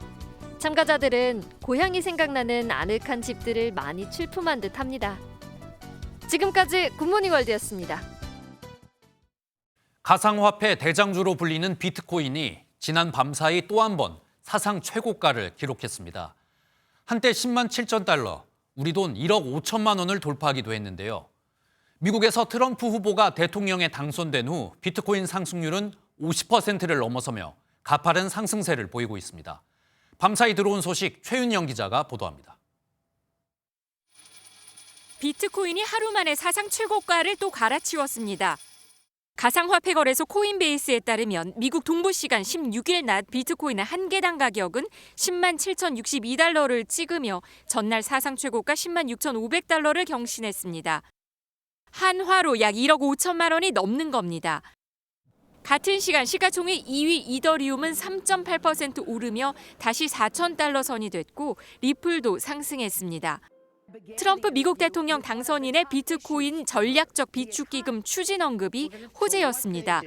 참가자들은 고향이 생각나는 아늑한 집들을 많이 출품한 듯합니다. 지금까지 굿모닝 월드였습니다. 가상화폐 대장주로 불리는 비트코인이 지난 밤사이 또 한 번 사상 최고가를 기록했습니다. 한때 10만 7천 달러, 우리 돈 1억 5천만 원을 돌파하기도 했는데요. 미국에서 트럼프 후보가 대통령에 당선된 후 비트코인 상승률은 50%를 넘어서며 가파른 상승세를 보이고 있습니다. 밤사이 들어온 소식 최윤영 기자가 보도합니다. 비트코인이 하루 만에 사상 최고가를 또 갈아치웠습니다. 가상화폐 거래소 코인베이스에 따르면 미국 동부 시간 16일 낮 비트코인의 한 개당 가격은 10만 7,062달러를 찍으며 전날 사상 최고가 10만 6,500달러를 경신했습니다. 한화로 약 1억 5천만 원이 넘는 겁니다. 같은 시간 시가총액 2위 이더리움은 3.8% 오르며 다시 4,000달러 선이 됐고 리플도 상승했습니다. 트럼프 미국 대통령 당선인의 비트코인 전략적 비축기금 추진 언급이 호재였습니다.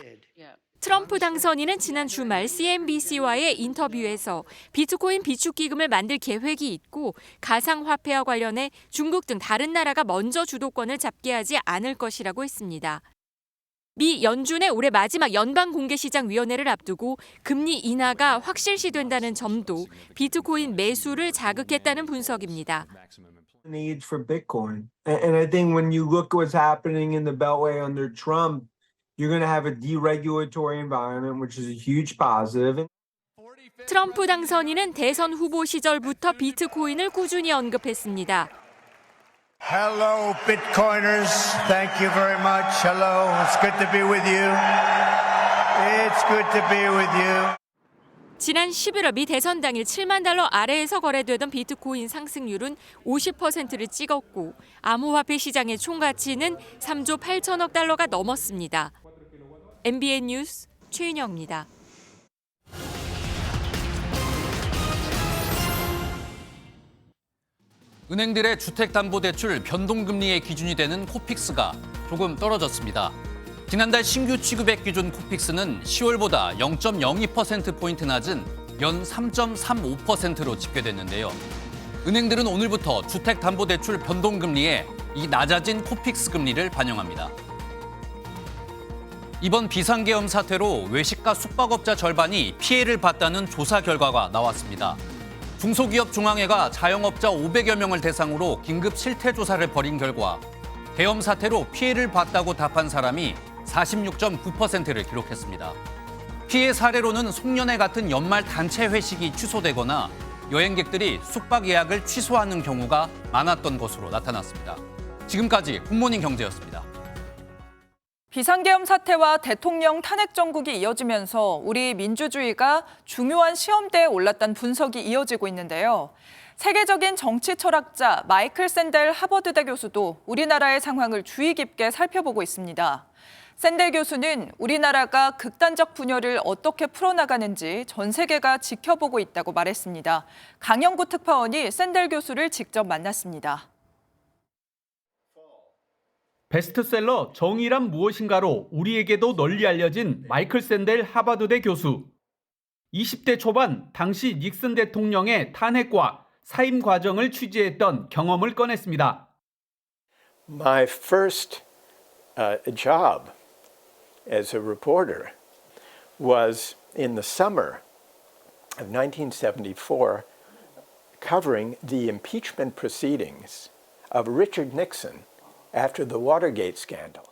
트럼프 당선인은 지난 주말 CNBC와의 인터뷰에서 비트코인 비축기금을 만들 계획이 있고 가상화폐와 관련해 중국 등 다른 나라가 먼저 주도권을 잡게 하지 않을 것이라고 했습니다. 미 연준의 올해 마지막 연방공개시장위원회를 앞두고 금리 인하가 확실시된다는 점도 비트코인 매수를 자극했다는 분석입니다. Needs for Bitcoin. And I think when you look at what's happening in the Beltway under Trump, you're going to have a deregulatory environment, which is a huge positive. 트럼프 당선인은 대선 후보 시절부터 비트코인을 꾸준히 언급했습니다. Hello, Bitcoiners. Thank you very much. Hello. It's good to be with you. It's good to be with you. 지난 11월 미 대선 당일 7만 달러 아래에서 거래되던 비트코인 상승률은 50%를 찍었고 암호화폐 시장의 총가치는 3조 8천억 달러가 넘었습니다. MBN 뉴스 최윤영입니다. 은행들의 주택담보대출 변동금리의 기준이 되는 코픽스가 조금 떨어졌습니다. 지난달 신규 취급액 기준 코픽스는 10월보다 0.02%포인트 낮은 연 3.35%로 집계됐는데요. 은행들은 오늘부터 주택담보대출 변동금리에 이 낮아진 코픽스 금리를 반영합니다. 이번 비상계엄 사태로 외식과 숙박업자 절반이 피해를 봤다는 조사 결과가 나왔습니다. 중소기업 중앙회가 자영업자 500여 명을 대상으로 긴급 실태조사를 벌인 결과 계엄 사태로 피해를 봤다고 답한 사람이 46.9%를 기록했습니다. 피해 사례로는 송년회 같은 연말 단체 회식이 취소되거나 여행객들이 숙박 예약을 취소하는 경우가 많았던 것으로 나타났습니다. 지금까지 굿모닝 경제였습니다. 비상계엄 사태와 대통령 탄핵 정국이 이어지면서 우리 민주주의가 중요한 시험대에 올랐다는 분석이 이어지고 있는데요. 세계적인 정치 철학자 마이클 샌델 하버드대 교수도 우리나라의 상황을 주의 깊게 살펴보고 있습니다. 샌델 교수는 우리나라가 극단적 분열을 어떻게 풀어나가는지 전 세계가 지켜보고 있다고 말했습니다. 강영구 특파원이 샌델 교수를 직접 만났습니다. 베스트셀러 정의란 무엇인가로 우리에게도 널리 알려진 마이클 샌델 하버드대 교수. 20대 초반 당시 닉슨 대통령의 탄핵과 사임 과정을 취재했던 경험을 꺼냈습니다. My first job as a reporter was in the summer of 1974 covering the impeachment proceedings of Richard Nixon after the Watergate scandal.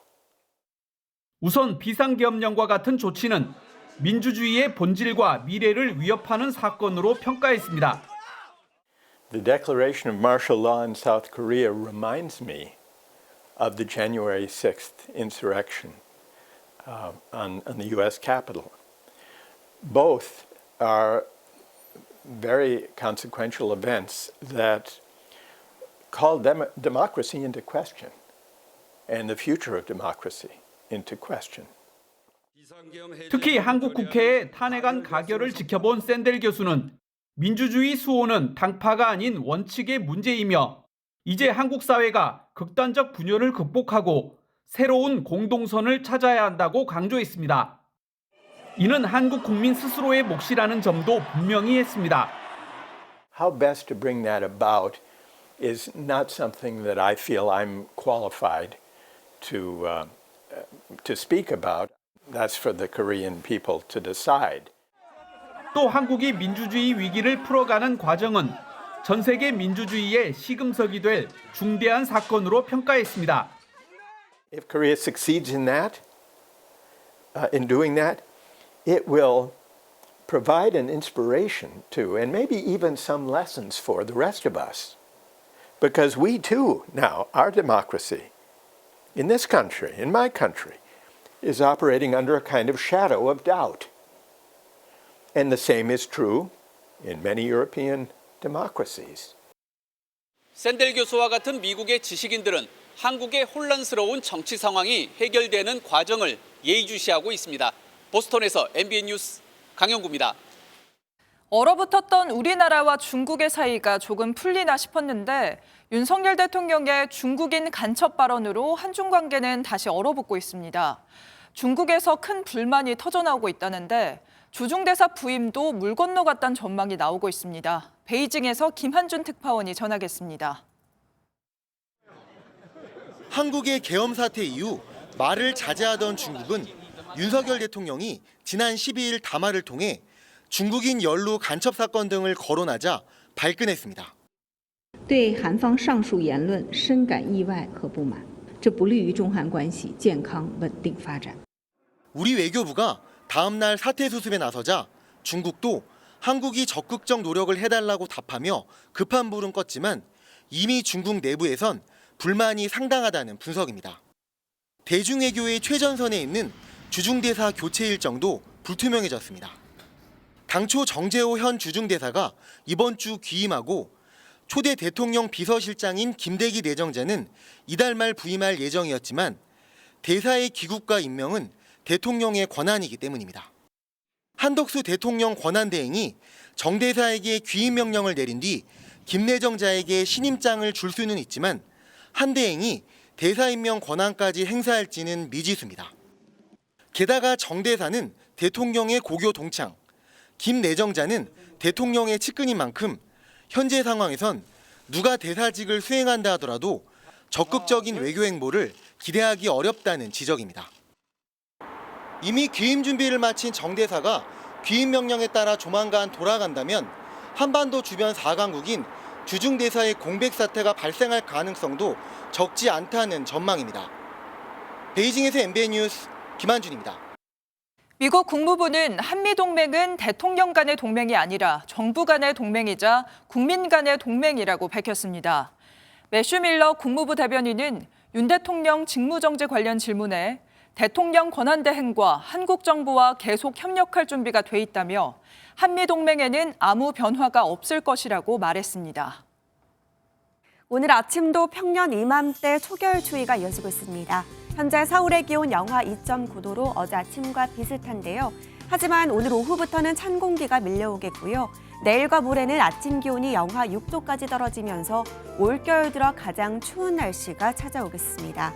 우선 비상계엄령과 같은 조치는 민주주의의 본질과 미래를 위협하는 사건으로 평가했습니다. The declaration of martial law in South Korea reminds me of the January 6th insurrection on the U.S. Capitol. Both are very consequential events that call democracy into question and the future of democracy into question. 특히 한국 국회의 탄핵안 가결을 지켜본 샌델 교수는 민주주의 수호는 당파가 아닌 원칙의 문제이며 이제 한국 사회가 극단적 분열을 극복하고 새로운 공동선을 찾아야 한다고 강조했습니다. 이는 한국 국민 스스로의 몫이라는 점도 분명히 했습니다. How best to bring that about is not something that I feel I'm qualified to speak about. That's for the Korean people to decide. 또 한국이 민주주의 위기를 풀어가는 과정은 전 세계 민주주의의 시금석이 될 중대한 사건으로 평가했습니다. If Korea succeeds in that, in doing that, it will provide an inspiration to, and maybe even some lessons for the rest of us. Because we too, now, our democracy, in this country, in my country, is operating under a kind of shadow of doubt. And the same is true in many European democracies. 샌델 교수와 같은 미국의 지식인들은 한국의 혼란스러운 정치 상황이 해결되는 과정을 예의주시하고 있습니다. 보스턴에서 MBN 뉴스 강영구입니다. 얼어붙었던 우리나라와 중국의 사이가 조금 풀리나 싶었는데 윤석열 대통령의 중국인 간첩 발언으로 한중 관계는 다시 얼어붙고 있습니다. 중국에서 큰 불만이 터져나오고 있다는데 주중대사 부임도 물 건너갔다는 전망이 나오고 있습니다. 베이징에서 김한준 특파원이 전하겠습니다. 한국의 계엄 사태 이후 말을 자제하던 중국은 윤석열 대통령이 지난 12일 담화를 통해 중국인 연루 간첩 사건 등을 거론하자 발끈했습니다. 对韩方上述言论深感意外和不满，这不利于中韩关系健康稳定发展。 우리 외교부가 다음 날 사태 수습에 나서자 중국도 한국이 적극적 노력을 해달라고 답하며 급한 불은 껐지만 이미 중국 내부에선 불만이 상당하다는 분석입니다. 대중외교의 최전선에 있는 주중대사 교체 일정도 불투명해졌습니다. 당초 정재호 현 주중대사가 이번 주 귀임하고 초대 대통령 비서실장인 김대기 내정자는 이달 말 부임할 예정이었지만 대사의 귀국과 임명은 대통령의 권한이기 때문입니다. 한덕수 대통령 권한대행이 정 대사에게 귀임 명령을 내린 뒤 김 내정자에게 신임장을 줄 수는 있지만 한 대행이 대사 임명 권한까지 행사할지는 미지수입니다. 게다가 정 대사는 대통령의 고교 동창, 김 내정자는 대통령의 측근인 만큼 현재 상황에선 누가 대사직을 수행한다 하더라도 적극적인 외교 행보를 기대하기 어렵다는 지적입니다. 이미 귀임 준비를 마친 정 대사가 귀임 명령에 따라 조만간 돌아간다면 한반도 주변 4강국인 주중 대사의 공백 사태가 발생할 가능성도 적지 않다는 전망입니다. 베이징에서 MBN 뉴스 김한준입니다. 미국 국무부는 한미동맹은 대통령 간의 동맹이 아니라 정부 간의 동맹이자 국민 간의 동맹이라고 밝혔습니다. 매슈 밀러 국무부 대변인은 윤 대통령 직무정지 관련 질문에 대통령 권한대행과 한국 정부와 계속 협력할 준비가 돼 있다며 한미동맹에는 아무 변화가 없을 것이라고 말했습니다. 오늘 아침도 평년 이맘때 초겨울 추위가 이어지고 있습니다. 현재 서울의 기온 영하 2.9도로 어제 아침과 비슷한데요. 하지만 오늘 오후부터는 찬 공기가 밀려오겠고요. 내일과 모레는 아침 기온이 영하 6도까지 떨어지면서 올겨울 들어 가장 추운 날씨가 찾아오겠습니다.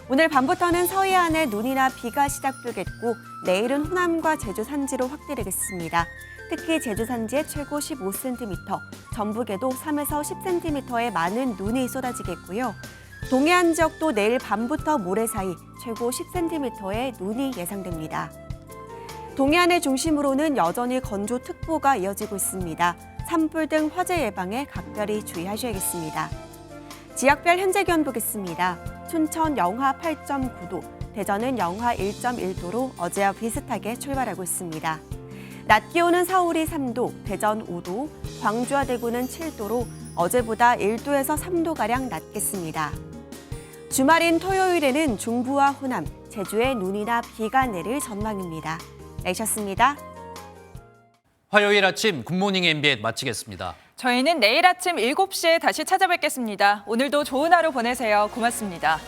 오늘 밤부터는 서해안에 눈이나 비가 시작되겠고 내일은 호남과 제주 산지로 확대되겠습니다. 특히 제주 산지에 최고 15cm, 전북에도 3에서 10cm의 많은 눈이 쏟아지겠고요. 동해안 지역도 내일 밤부터 모레 사이 최고 10cm의 눈이 예상됩니다. 동해안을 중심으로는 여전히 건조특보가 이어지고 있습니다. 산불 등 화재 예방에 각별히 주의하셔야겠습니다. 지역별 현재 기온 보겠습니다. 춘천 영하 8.9도, 대전은 영하 1.1도로 어제와 비슷하게 출발하고 있습니다. 낮 기온은 서울이 3도, 대전 5도, 광주와 대구는 7도로 어제보다 1도에서 3도가량 낮겠습니다. 주말인 토요일에는 중부와 호남, 제주에 눈이나 비가 내릴 전망입니다. 내셨습니다. 화요일 아침 굿모닝 MBN 마치겠습니다. 저희는 내일 아침 7시에 다시 찾아뵙겠습니다. 오늘도 좋은 하루 보내세요. 고맙습니다.